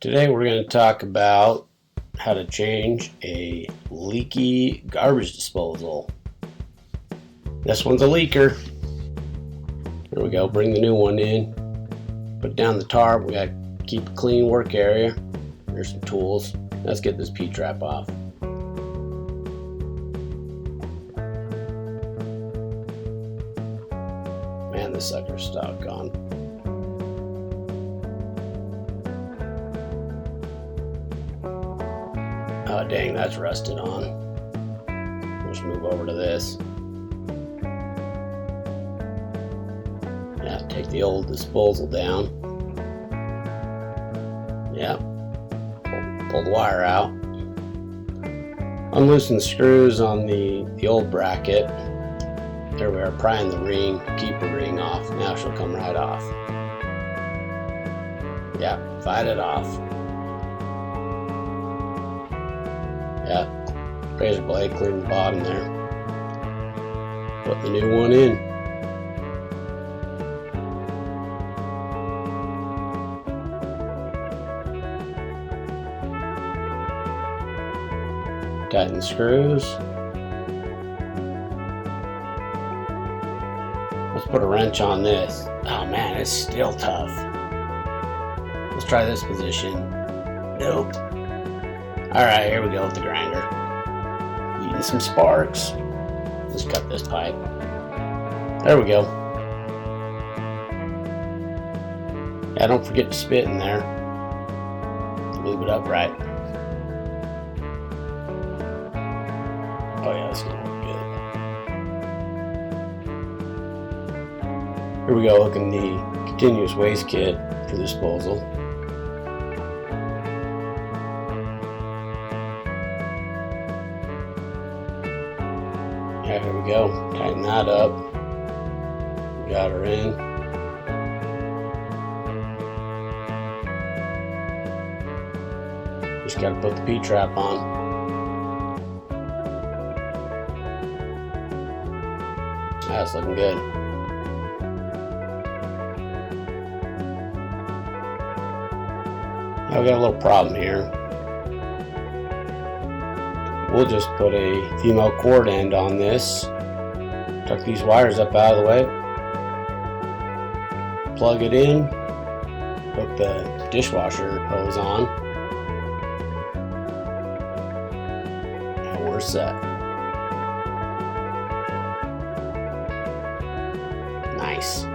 Today we're going to talk about how to change a leaky garbage disposal. This one's a leaker. There we go, bring the new one in. Put down the tarp, we got to keep a clean work area. There's some tools. Let's get this P-trap off. Man, this sucker's doggone. Oh dang, that's rusted on. Let's move over to this. Yeah, take the old disposal down. Yeah, pull the wire out. Unloosen the screws on the old bracket. There we are, prying the ring, keep the ring off. Now she'll come right off. Yeah, fight it off. Yeah, razor blade, clean the bottom there. Put the new one in. Tighten the screws. Let's put a wrench on this. Oh man, it's still tough. Let's try this position. Nope. Alright, here we go with the grinder. Eating some sparks. Let's cut this pipe. There we go. Yeah, don't forget to spit in there. Lube it up right. Oh yeah, that's gonna look good. Here we go, looking the continuous waste kit for disposal. Yeah, here we go. Tighten that up. Got her in. Just gotta put the P-trap on. That's looking good. Now we got a little problem here. We'll just put a female cord end on this. Tuck these wires up out of the way. Plug it in. Hook the dishwasher hose on. And we're set. Nice.